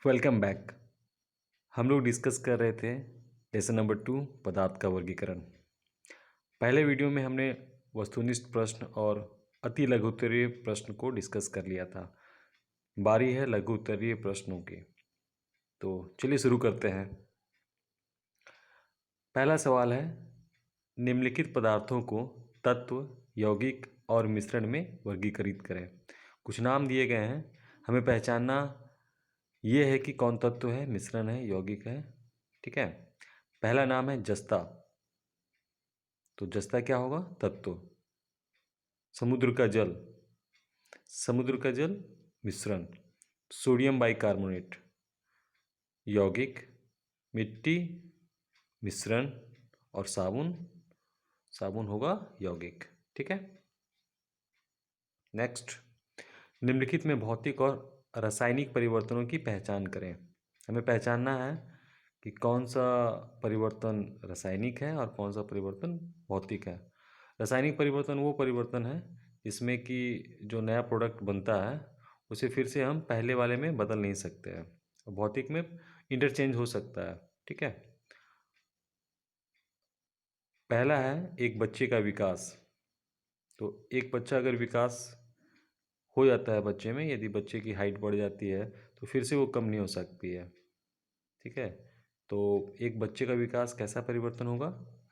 Welcome back. हम लोग discuss कर रहे थे लेसन नंबर 2 पदार्थ का वर्गीकरण। पहले वीडियो में हमने वस्तुनिष्ठ प्रश्न और अति लघु उत्तरीय प्रश्न को डिस्कस कर लिया था। बारी है लघु उत्तरीय प्रश्नों की, तो चलिए शुरू करते हैं। पहला सवाल है, निम्नलिखित पदार्थों को तत्व, यौगिक और मिश्रण में वर्गीकृत करें। कुछ नाम दिए गए हैं, हमें पहचानना ये है कि कौन तत्व है, मिश्रण है, यौगिक है। ठीक है। पहला नाम है जस्ता, तो जस्ता क्या होगा? तत्व। समुद्र का जल, समुद्र का जल मिश्रण। सोडियम बाइकार्बोनेट यौगिक, मिट्टी मिश्रण, और साबुन, साबुन होगा यौगिक। ठीक है। नेक्स्ट, निम्नलिखित में भौतिक और रासायनिक परिवर्तनों की पहचान करें। हमें पहचानना है कि कौन सा परिवर्तन रासायनिक है और कौन सा परिवर्तन भौतिक है। रासायनिक परिवर्तन वो परिवर्तन है जिसमें कि जो नया प्रोडक्ट बनता है उसे फिर से हम पहले वाले में बदल नहीं सकते हैं। भौतिक में इंटरचेंज हो सकता है। ठीक है। पहला है एक बच्चे का विकास। तो एक बच्चा अगर विकास हो जाता है बच्चे में, यदि बच्चे की हाइट बढ़ जाती है तो फिर से वो कम नहीं हो सकती है। ठीक है। तो एक बच्चे का विकास कैसा परिवर्तन होगा?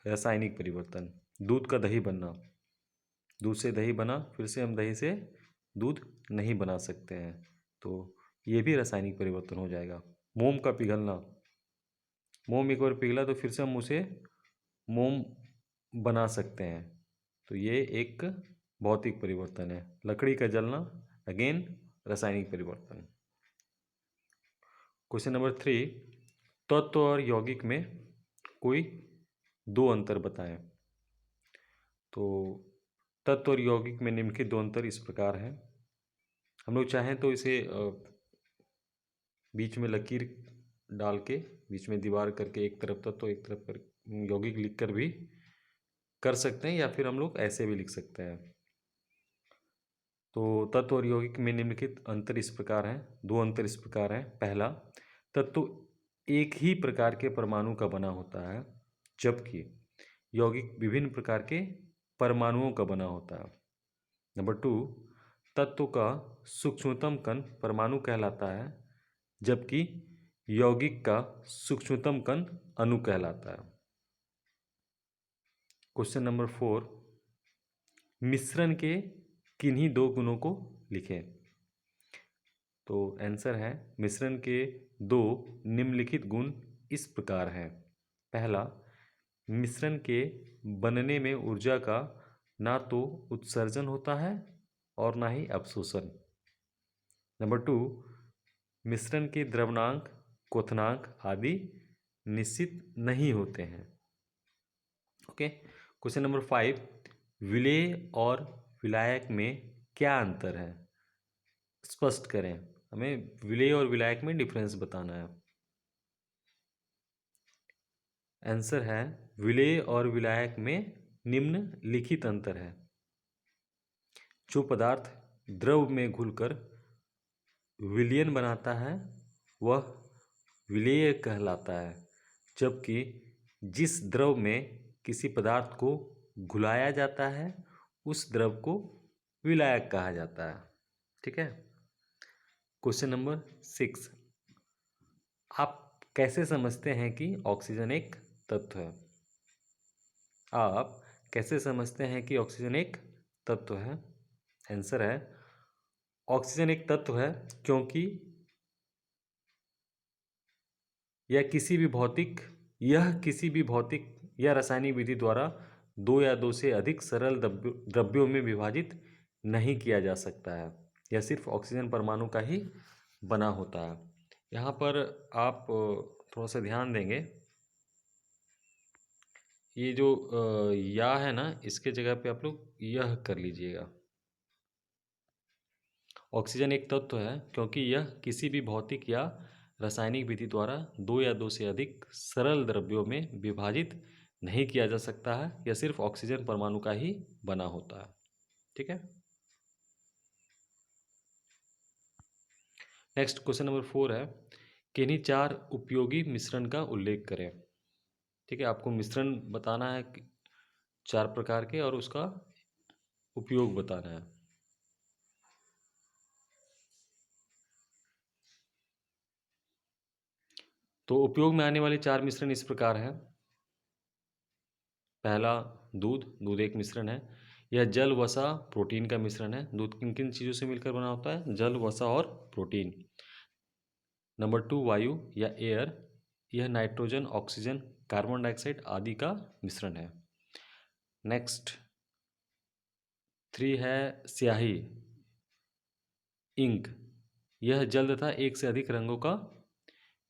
रासायनिक परिवर्तन। दूध का दही बनना, दूध से दही बना, फिर से हम दही से दूध नहीं बना सकते हैं, तो ये भी रासायनिक परिवर्तन हो जाएगा। मोम का पिघलना, मोम एक बार पिघला तो फिर से हम उसे मोम बना सकते हैं, तो ये एक भौतिक परिवर्तन है। लकड़ी का जलना, अगेन रासायनिक परिवर्तन। क्वेश्चन नंबर 3, तत्व और यौगिक में कोई दो अंतर बताएं। तो तत्व और यौगिक में निम्नलिखित दो अंतर इस प्रकार हैं। हम लोग चाहें तो इसे बीच में लकीर डाल के, बीच में दीवार करके, एक तरफ तत्व एक तरफ कर यौगिक लिख कर भी कर सकते हैं, या फिर हम लोग ऐसे भी लिख सकते हैं। तो तत्व और यौगिक में निम्नलिखित अंतर इस प्रकार हैं, दो अंतर इस प्रकार हैं। पहला, तत्व एक ही प्रकार के परमाणु का बना होता है, जबकि यौगिक विभिन्न प्रकार के परमाणुओं का बना होता है। नंबर 2, तत्व का सूक्ष्मतम कण परमाणु कहलाता है, जबकि यौगिक का सूक्ष्मतम कण अणु कहलाता है। क्वेश्चन नंबर 4, मिश्रण के किन्हीं दो गुणों को लिखें। तो आंसर है, मिश्रण के दो निम्नलिखित गुण इस प्रकार हैं। पहला, मिश्रण के बनने में ऊर्जा का ना तो उत्सर्जन होता है और ना ही अवशोषण। नंबर 2, मिश्रण के द्रवणांक, क्वथनांक आदि निश्चित नहीं होते हैं। ओके। क्वेश्चन नंबर 5, विलेय और विलायक में क्या अंतर है? स्पष्ट करें। हमें विलेय और विलायक में डिफरेंस बताना है। आंसर है, विलेय और विलायक में निम्नलिखित अंतर है। जो पदार्थ द्रव में घुलकर विलयन बनाता है वह विलेय कहलाता है, जबकि जिस द्रव में किसी पदार्थ को घुलाया जाता है उस द्रव को विलायक कहा जाता है। ठीक है। क्वेश्चन नंबर 6, आप कैसे समझते हैं कि ऑक्सीजन एक तत्व है? आप कैसे समझते हैं कि ऑक्सीजन एक तत्व है? आंसर है, ऑक्सीजन एक तत्व है क्योंकि यह किसी भी भौतिक या रासायनिक विधि द्वारा दो या दो से अधिक सरल द्रव्यों में विभाजित नहीं किया जा सकता है। यह सिर्फ ऑक्सीजन परमाणु का ही बना होता है। यहाँ पर आप थोड़ा सा ध्यान देंगे, ये जो या है ना, इसके जगह पे आप लोग यह कर लीजिएगा। ऑक्सीजन एक तत्व है क्योंकि यह किसी भी भौतिक या रासायनिक विधि द्वारा दो या दो से अधिक सरल द्रव्यों में विभाजित नहीं किया जा सकता है। यह सिर्फ ऑक्सीजन परमाणु का ही बना होता है। ठीक है। नेक्स्ट क्वेश्चन नंबर 4 है, किन्हीं 4 उपयोगी मिश्रण का उल्लेख करें। ठीक है, आपको मिश्रण बताना है 4 प्रकार के और उसका उपयोग बताना है। तो उपयोग में आने वाले 4 मिश्रण इस प्रकार हैं। पहला, दूध एक मिश्रण है। यह जल, वसा, प्रोटीन का मिश्रण है। दूध किन किन चीज़ों से मिलकर बना होता है? जल, वसा और प्रोटीन। नंबर 2, वायु या एयर। यह नाइट्रोजन, ऑक्सीजन, कार्बन डाइऑक्साइड आदि का मिश्रण है। नेक्स्ट 3 है स्याही, इंक। यह जल तथा एक से अधिक रंगों का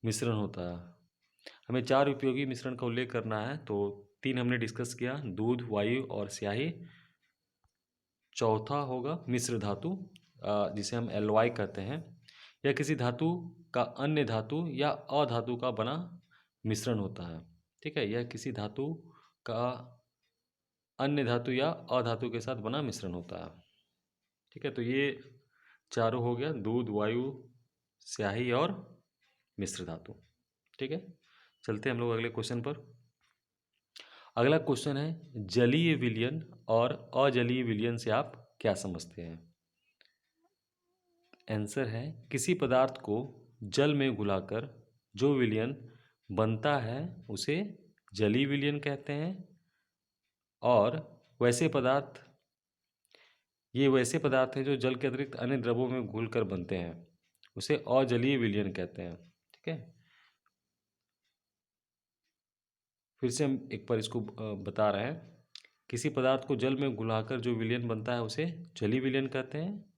मिश्रण होता है। हमें 4 उपयोगी मिश्रण का उल्लेख करना है, तो 3 हमने डिस्कस किया, दूध, वायु और स्याही। चौथा होगा मिश्र धातु, जिसे हम एलवाई कहते हैं। यह किसी धातु का अन्य धातु या अधातु का बना मिश्रण होता है। ठीक है, यह किसी धातु का अन्य धातु या अधातु के साथ बना मिश्रण होता है। ठीक है, तो ये चारों हो गया, दूध, वायु, स्याही और मिश्र धातु। ठीक है, चलते हैं हम लोग अगले क्वेश्चन पर। अगला क्वेश्चन है, जलीय विलयन और अजलीय विलयन से आप क्या समझते हैं? आंसर है, किसी पदार्थ को जल में घुलाकर जो विलयन बनता है उसे जलीय विलयन कहते हैं। और ये वैसे पदार्थ हैं जो जल के अतिरिक्त अन्य द्रवों में घुलकर बनते हैं, उसे अजलीय विलयन कहते हैं। ठीक है, फिर से हम एक बार इसको बता रहे हैं। किसी पदार्थ को जल में घुलाकर जो विलयन बनता है उसे जलीय विलयन कहते हैं।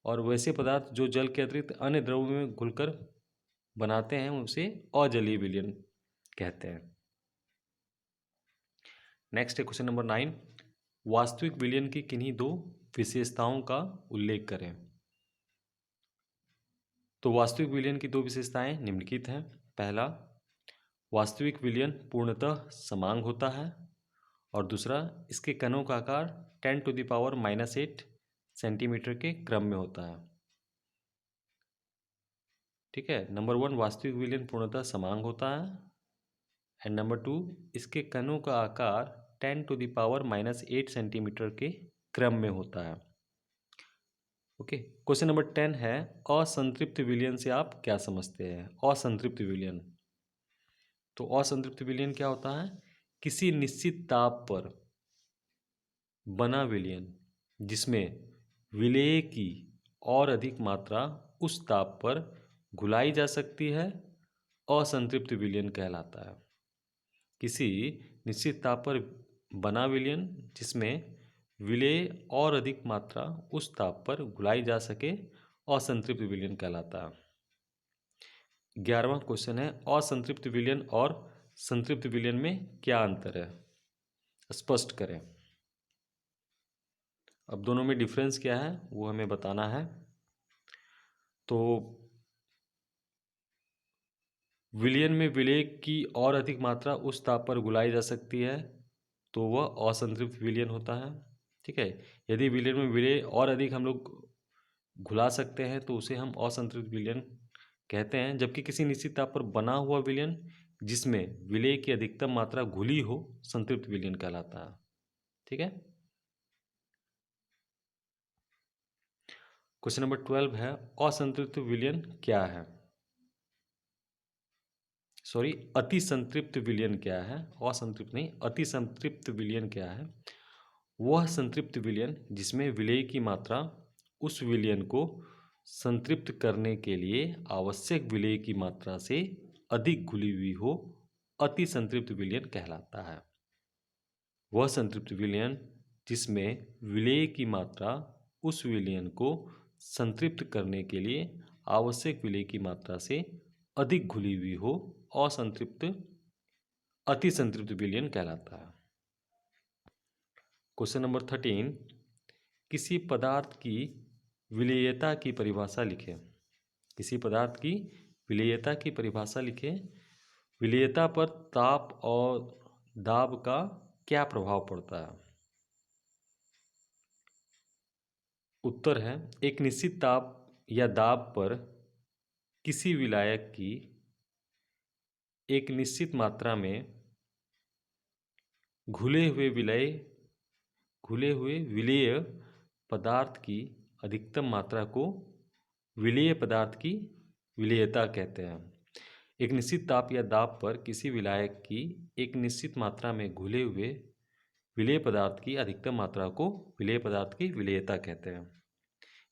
और वैसे पदार्थ जो जल के अतिरिक्त अन्य द्रवों में घुलकर बनाते हैं उसे अजलीय विलयन कहते हैं। नेक्स्ट है क्वेश्चन नंबर 9, वास्तविक विलयन की किन्हीं 2 विशेषताओं का उल्लेख करें। तो वास्तविक विलयन की 2 विशेषताएं निम्नलिखित हैं। पहला, वास्तविक विलयन पूर्णतः समांग होता है। और दूसरा, इसके कणों का आकार 10⁻⁻8 सेंटीमीटर के क्रम में होता है। ठीक है, नंबर 1, वास्तविक विलयन पूर्णतः समांग होता है। एंड नंबर 2, इसके कणों का आकार 10⁻⁻8 सेंटीमीटर के क्रम में होता है। ओके, क्वेश्चन नंबर 10 है, असंतृप्त विलयन से आप क्या समझते हैं? असंतृप्त विलयन, तो असंतृप्त विलयन क्या होता है? किसी निश्चित ताप पर बना विलयन जिसमें विलेय की और अधिक मात्रा उस ताप पर घुलाई जा सकती है, असंतृप्त विलयन कहलाता है। किसी निश्चित ताप पर बना विलयन जिसमें विलेय और अधिक मात्रा उस ताप पर घुलाई जा सके, असंतृप्त विलयन कहलाता है। 11वां क्वेश्चन है, असंतृप्त विलयन और संतृप्त विलयन में क्या अंतर है? स्पष्ट करें। अब दोनों में डिफरेंस क्या है वो हमें बताना है। तो विलयन में विलेय की और अधिक मात्रा उस ताप पर घुलाई जा सकती है तो वह असंतृप्त विलयन होता है। ठीक है, यदि विलयन में विलेय और अधिक हम लोग घुला सकते हैं तो उसे हम असंतृप्त विलयन कहते हैं। जबकि किसी निश्चित ताप पर बना हुआ विलयन जिसमें विलेय की अधिकतम मात्रा घुली हो, संतृप्त विलयन कहलाता है। ठीक है, क्वेश्चन नंबर 12 है, असंतृप्त विलयन क्या है? सॉरी, अति संतृप्त विलयन क्या है? असंतृप्त नहीं, अति संतृप्त विलयन क्या है? वह संतृप्त विलयन जिसमें विलेय की मात्रा उस विलयन को संतृप्त करने के लिए आवश्यक विलेय की मात्रा से अधिक घुली हुई हो, अति संतृप्त विलयन कहलाता है। वह संतृप्त विलयन जिसमें विलेय की मात्रा उस विलयन को संतृप्त करने के लिए आवश्यक विलेय की मात्रा से अधिक घुली हुई हो, असंतृप्त अति संतृप्त विलयन कहलाता है। क्वेश्चन नंबर 13, किसी पदार्थ की विलेयता की परिभाषा लिखें। किसी पदार्थ की विलेयता की परिभाषा लिखें। विलेयता पर ताप और दाब का क्या प्रभाव पड़ता है? उत्तर है, एक निश्चित ताप या दाब पर किसी विलायक की एक निश्चित मात्रा में घुले हुए विलेय पदार्थ की अधिकतम मात्रा को विलेय पदार्थ की विलेयता कहते हैं। एक निश्चित ताप या दाब पर किसी विलायक की एक निश्चित मात्रा में घुले हुए विलेय पदार्थ की अधिकतम मात्रा को विलेय पदार्थ की विलेयता कहते हैं।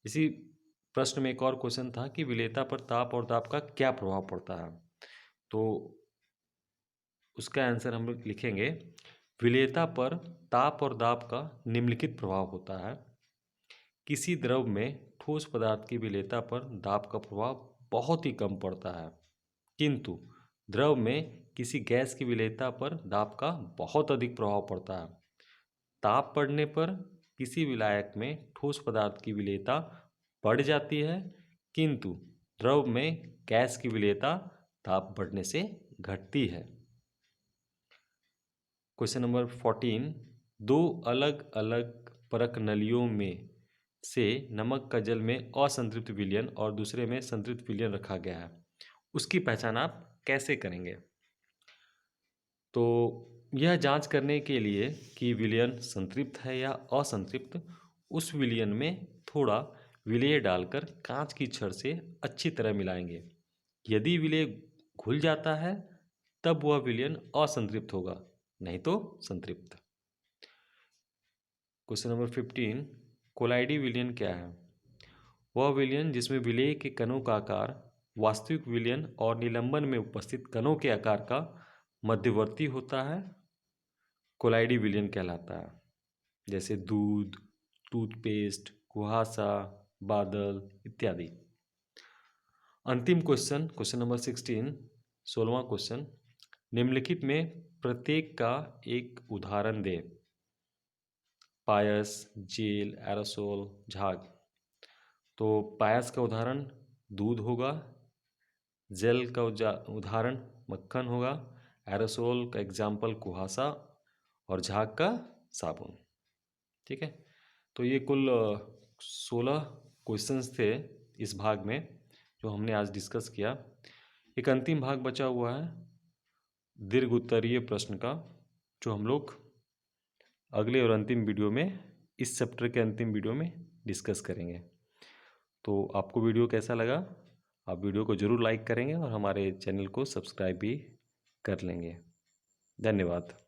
इसी प्रश्न में एक और क्वेश्चन था कि विलेयता पर ताप और दाब का क्या प्रभाव पड़ता है, तो उसका आंसर हम लोग लिखेंगे, विलेयता पर ताप और दाब का निम्नलिखित प्रभाव होता है। किसी द्रव में ठोस पदार्थ की विलेयता पर दाब का प्रभाव बहुत ही कम पड़ता है, किंतु द्रव में किसी गैस की विलेयता पर दाब का बहुत अधिक प्रभाव पड़ता है। ताप बढ़ने पर किसी विलायक में ठोस पदार्थ की विलेयता बढ़ जाती है, किंतु द्रव में गैस की विलेयता ताप बढ़ने से घटती है। क्वेश्चन नंबर 14, दो अलग अलग परख नलियों में से नमक का जल में असंतृप्त विलयन और दूसरे में संतृप्त विलयन रखा गया है, उसकी पहचान आप कैसे करेंगे? तो यह जांच करने के लिए कि विलयन संतृप्त है या असंतृप्त, उस विलयन में थोड़ा विलेय डालकर कांच की छड़ से अच्छी तरह मिलाएंगे। यदि विलेय घुल जाता है तब वह विलयन असंतृप्त होगा, नहीं तो संतृप्त। क्वेश्चन नंबर 15, कोलाइडी विलयन क्या है? वह विलयन जिसमें विलेय के कणों का आकार वास्तविक विलयन और निलंबन में उपस्थित कणों के आकार का मध्यवर्ती होता है, कोलाइडी विलयन कहलाता है। जैसे दूध, टूथपेस्ट, कुहासा, बादल इत्यादि। अंतिम क्वेश्चन, क्वेश्चन नंबर 16, 16वां क्वेश्चन, निम्नलिखित में प्रत्येक का एक उदाहरण दे। पायस, जेल, एरोसोल, झाग। तो पायस का उदाहरण दूध होगा, जेल का उदाहरण मक्खन होगा, एरोसोल का एग्जाम्पल कुहासा और झाग का साबुन। ठीक है, तो ये कुल 16 क्वेश्चंस थे इस भाग में जो हमने आज डिस्कस किया। एक अंतिम भाग बचा हुआ है दीर्घ उत्तरीय प्रश्न का, जो हम लोग अगले और अंतिम वीडियो में, इस चैप्टर के अंतिम वीडियो में डिस्कस करेंगे। तो आपको वीडियो कैसा लगा? आप वीडियो को ज़रूर लाइक करेंगे और हमारे चैनल को सब्सक्राइब भी कर लेंगे। धन्यवाद।